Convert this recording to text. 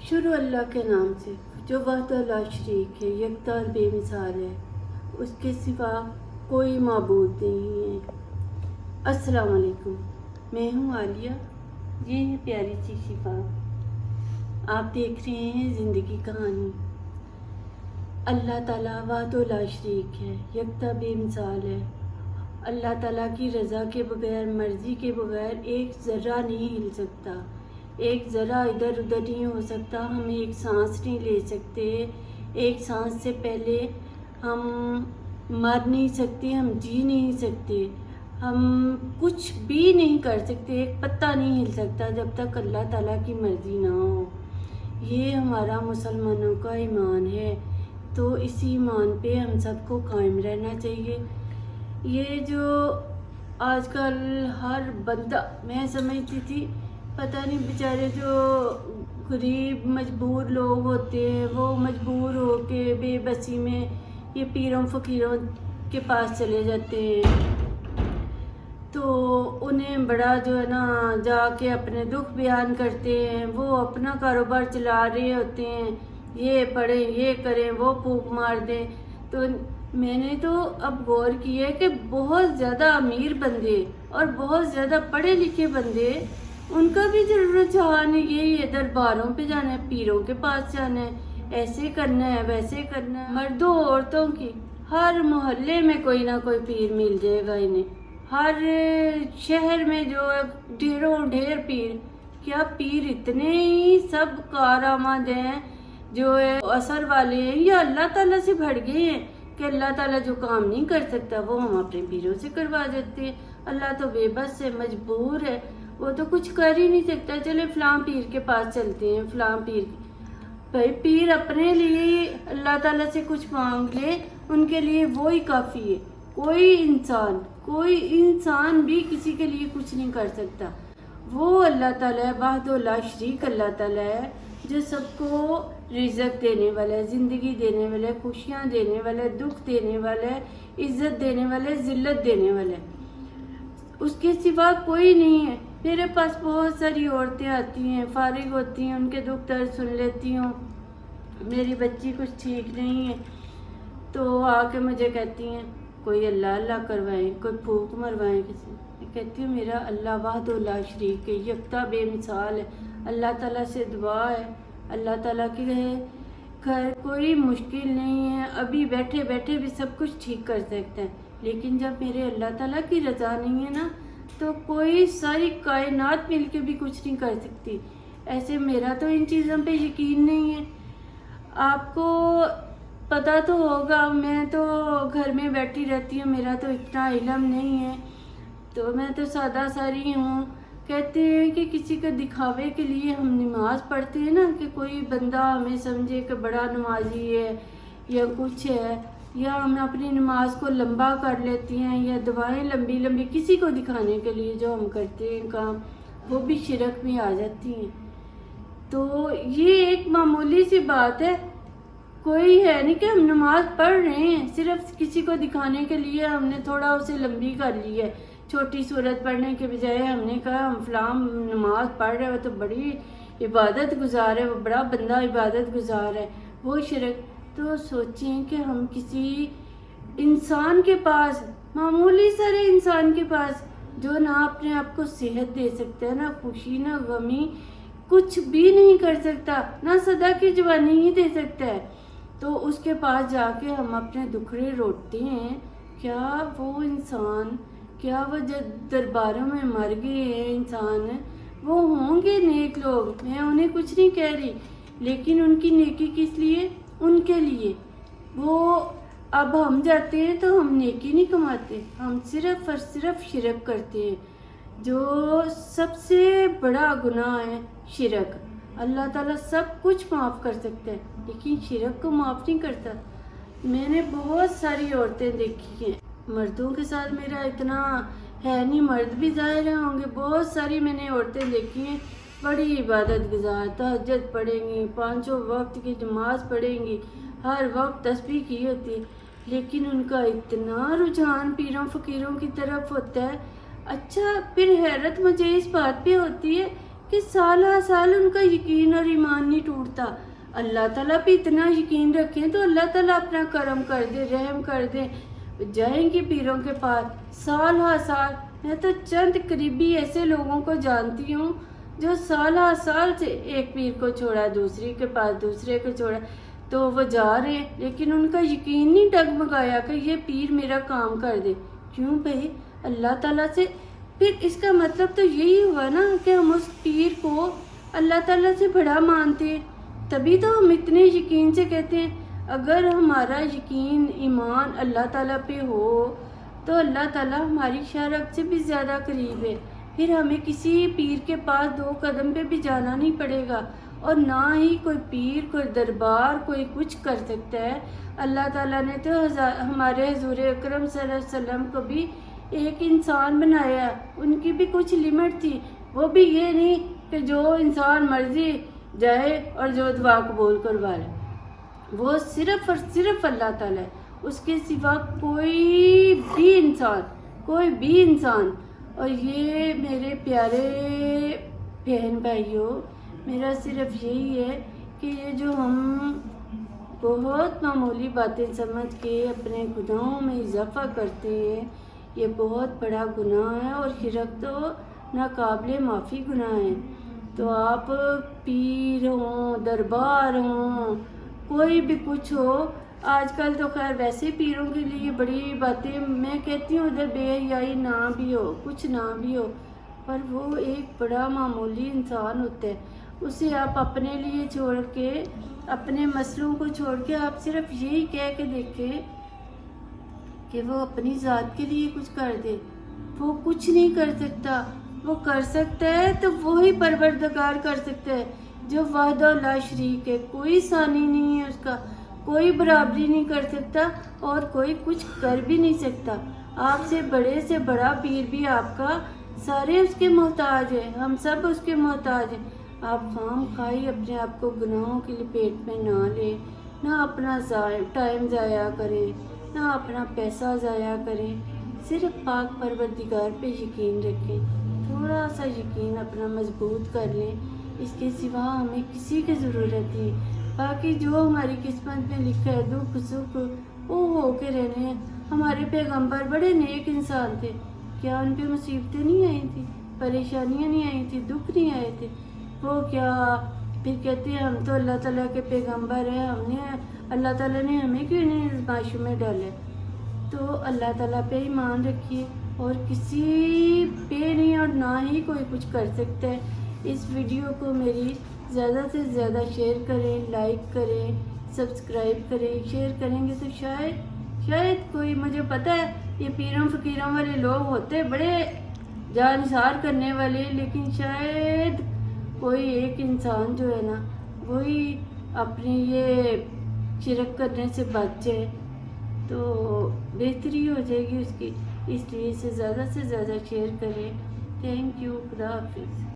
शुरू अल्लाह के नाम से जो वहदह ला शरीक है, यकता और बेमिसाल है, उसके सिवा कोई माबूद नहीं है। अस्सलाम वालेकुम, मैं हूँ आलिया, ये है प्यारी सी शिफा। आप देख रहे हैं ज़िंदगी कहानी। अल्लाह ताला वहदह ला शरीक है, यकता बेमिसाल है। अल्लाह ताला की रज़ा के बगैर, मर्ज़ी के बगैर एक ज़र्रा नहीं हिल सकता, एक ज़रा इधर उधर नहीं हो सकता। हम एक सांस नहीं ले सकते, एक सांस से पहले हम मर नहीं सकते, हम जी नहीं सकते, हम कुछ भी नहीं कर सकते, एक पत्ता नहीं हिल सकता जब तक अल्लाह ताला की मर्ज़ी ना हो। ये हमारा मुसलमानों का ईमान है, तो इसी ईमान पे हम सबको कायम रहना चाहिए। ये जो आजकल हर बंदा, मैं समझती थी पता नहीं बेचारे जो गरीब मजबूर लोग होते हैं वो मजबूर हो के बेबसी में ये पीरों फ़कीरों के पास चले जाते हैं, तो उन्हें बड़ा जो है ना जाके अपने दुख बयान करते हैं। वो अपना कारोबार चला रहे होते हैं, ये पढ़ें, ये करें, वो फूंक मार दें। तो मैंने तो अब गौर किया कि बहुत ज़्यादा अमीर बंदे और बहुत ज़्यादा पढ़े लिखे बंदे, उनका भी रुझान यही है, दरबारों पे जाना है, पीरों के पास जाना है, ऐसे करना है, वैसे करना है। मर्दों औरतों की हर मोहल्ले में कोई ना कोई पीर मिल जाएगा इन्हें। हर शहर में जो है ढेरों ढेर पीर। क्या पीर इतने ही सब कारआमद हैं जो है असर वाले हैं, या अल्लाह ताला से भड़ गए हैं कि अल्लाह ताला जो काम नहीं कर सकता वो हम अपने पीरों से करवा देते हैं। अल्लाह तो बेबस है, मजबूर है, वो तो कुछ कर ही नहीं सकता। चले फलां पीर के पास चलते हैं, फलां पीर। भाई पीर अपने लिए अल्लाह ताला से कुछ मांग ले, उनके लिए वो ही काफ़ी है। कोई इंसान भी किसी के लिए कुछ नहीं कर सकता। वो अल्लाह ताला है, वहदह ला शरीक अल्लाह ताला है, जो सबको रिज़्क़ देने वाला है, ज़िंदगी देने वाला है, खुशियाँ देने वाला है, दुख देने वाला है, इज़्ज़त देने वाला है, ज़िल्लत देने वाला है। उसके सिवा कोई नहीं है। मेरे पास बहुत सारी औरतें आती हैं, फारिग होती हैं, उनके दुख दर्द सुन लेती हूँ। मेरी बच्ची कुछ ठीक नहीं है तो आके मुझे कहती हैं कोई अल्लाह अल्लाह करवाएं, कोई फूंक मरवाएं किसी। मैं कहती हूँ मेरा अल्लाह वहदह ला शरीक है, यकता बेमिसाल है। अल्लाह ताला से दुआ है, अल्लाह ताला की है, खैर कोई मुश्किल नहीं है। अभी बैठे बैठे भी सब कुछ ठीक कर सकते हैं, लेकिन जब मेरे अल्लाह ताला की रज़ा नहीं है ना, तो कोई सारी कायनात मिलके भी कुछ नहीं कर सकती। ऐसे मेरा तो इन चीज़ों पे यकीन नहीं है। आपको पता तो होगा, मैं तो घर में बैठी रहती हूँ, मेरा तो इतना इल्म नहीं है, तो मैं तो सादा सारी हूँ। कहते हैं कि किसी के दिखावे के लिए हम नमाज़ पढ़ते हैं ना, कि कोई बंदा हमें समझे कि बड़ा नमाजी है या कुछ है, या हम अपनी नमाज को लंबा कर लेती हैं, या दुआएं लंबी लंबी किसी को दिखाने के लिए जो हम करते हैं काम, वो भी शिरक में आ जाती हैं। तो ये एक मामूली सी बात है, कोई है नहीं कि हम नमाज पढ़ रहे हैं, सिर्फ किसी को दिखाने के लिए हमने थोड़ा उसे लंबी कर ली है। छोटी सूरत पढ़ने के बजाय हमने कहा हम फलाम नमाज पढ़ रहे हैं, वो तो बड़ी इबादत गुजार है, वो बड़ा बंदा इबादत गुजार है, वो शिरक। तो सोचें कि हम किसी इंसान के पास, मामूली सारे इंसान के पास, जो ना अपने आप को सेहत दे सकता है, ना खुशी ना गमी, कुछ भी नहीं कर सकता, ना सदा की जवानी ही दे सकता है, तो उसके पास जाके हम अपने दुखड़े रोते हैं। क्या वो इंसान, क्या वो जब दरबारों में मर गए हैं इंसान, वो होंगे नेक लोग, मैं उन्हें कुछ नहीं कह रही, लेकिन उनकी नेकी किस लिए? उनके लिए। वो अब हम जाते हैं तो हम नेकी नहीं कमाते, हम सिर्फ और सिर्फ शिरक करते हैं, जो सबसे बड़ा गुनाह है शिरक। अल्लाह ताला सब कुछ माफ़ कर सकता है, लेकिन शिरक को माफ़ नहीं करता। मैंने बहुत सारी औरतें देखी हैं, मर्दों के साथ मेरा इतना है नहीं, मर्द भी ज़ाहिर होंगे, बहुत सारी मैंने औरतें देखी हैं, बड़ी इबादत गुजार, तहज्जुद पढ़ेंगी, पांचों वक्त की नमाज पढ़ेंगी, हर वक्त तस्बीह की होती है, लेकिन उनका इतना रुझान पीरों फ़कीरों की तरफ होता है। अच्छा, फिर हैरत मुझे इस बात पे होती है کہ سال ہر سال ان کا یقین اور ایمان نہیں ٹوٹتا. اللہ تعالیٰ پہ اتنا یقین رکھیں تو اللہ تعالیٰ اپنا کرم کر دے, رحم کر دے. جائیں گے پیروں کے پاس سال ہر سال. میں تو چند قریبی ایسے لوگوں کو جانتی ہوں جو سال ہر سال سے ایک پیر کو چھوڑا, دوسرے کے پاس دوسرے کو چھوڑا, تو وہ جا رہے ہیں لیکن ان کا یقین نہیں ڈگمگایا کہ یہ پیر میرا کام کر دے. کیوں بھائی؟ اللہ تعالیٰ سے. پھر اس کا مطلب تو یہی ہوا نا کہ ہم اس پیر کو اللہ تعالیٰ سے بڑا مانتے ہیں, تبھی تو ہم اتنے یقین سے کہتے ہیں. اگر ہمارا یقین ایمان اللہ تعالیٰ پہ ہو تو اللہ تعالیٰ ہماری شرع سے بھی زیادہ قریب ہے. پھر ہمیں کسی پیر کے پاس 2 قدم پہ بھی جانا نہیں پڑے گا, اور نہ ہی کوئی پیر, کوئی دربار, کوئی کچھ کر سکتا ہے. اللہ تعالیٰ نے تو ہمارے حضور اکرم صلی اللہ علیہ وسلم کو بھی ایک انسان بنایا, ان کی بھی کچھ لمٹ تھی. وہ بھی یہ نہیں کہ جو انسان مرضی جائے اور جو دعا قبول کروا لے. وہ صرف اور صرف اللہ تعالیٰ ہے, اس کے سوا کوئی بھی انسان. اور یہ میرے پیارے بہن بھائیوں, میرا صرف یہی ہے کہ یہ جو ہم بہت معمولی باتیں سمجھ کے اپنے گناہوں میں اضافہ کرتے ہیں, یہ بہت بڑا گناہ ہے, اور شرک تو ناقابل معافی گناہ ہے. تو آپ پیر ہوں, دربار ہوں, کوئی بھی کچھ ہو, آج کل تو خیر ویسے پیروں کے لیے بڑی باتیں, میں کہتی ہوں ادھر بے حیائی نہ بھی ہو, کچھ نہ بھی ہو, پر وہ ایک بڑا معمولی انسان ہوتا ہے. اسے آپ اپنے لیے چھوڑ کے, اپنے مسئلوں کو چھوڑ کے آپ صرف یہی کہہ کے دیکھیں کہ وہ اپنی ذات کے لیے کچھ کر دے. وہ کچھ نہیں کر سکتا. وہ کر سکتا ہے تو وہی پروردگار کر سکتا ہے جو وحدہ لا شریک ہے, کوئی ثانی نہیں ہے اس کا, کوئی برابری نہیں کر سکتا اور کوئی کچھ کر بھی نہیں سکتا. آپ سے بڑا پیر بھی آپ کا, سارے اس کے محتاج ہیں, ہم سب اس کے محتاج ہیں. آپ خام خواہی اپنے آپ کو گناہوں کی لپیٹ میں نہ لیں, نہ اپنا ٹائم ضائع کریں, نہ اپنا پیسہ ضائع کریں. صرف پاک پروردگار پہ یقین رکھیں, تھوڑا سا یقین اپنا مضبوط کر لیں. اس کے سوا ہمیں کسی کی ضرورت نہیں. باقی جو ہماری قسمت میں لکھا ہے, دکھ سکھ وہ ہو کے رہنے ہیں. ہمارے پیغمبر بڑے نیک انسان تھے, کیا ان پہ مصیبتیں نہیں آئی تھیں, پریشانیاں نہیں آئی تھیں, دکھ نہیں آئے تھے؟ وہ کیا پھر کہتے ہیں ہم تو اللہ تعالیٰ کے پیغمبر ہیں, اللہ تعالیٰ نے ہمیں کیوں نہیں آزمائشوں میں ڈالے؟ تو اللہ تعالیٰ پہ ایمان رکھیے, اور کسی پہ نہیں, اور نہ ہی کوئی کچھ کر سکتا ہے. اس ویڈیو کو میری زیادہ سے زیادہ شیئر کریں, لائک کریں, سبسکرائب کریں. شیئر کریں گے تو شاید کوئی, مجھے پتہ ہے یہ پیروں فقیروں والے لوگ ہوتے بڑے جان نثار کرنے والے, لیکن شاید کوئی ایک انسان جو ہے نا وہی اپنی یہ شرک کرنے سے بچ جائے تو بہتری ہو جائے گی اس کی. اس لیے اسے زیادہ سے زیادہ شیئر کریں. Thank you. خدا حافظ.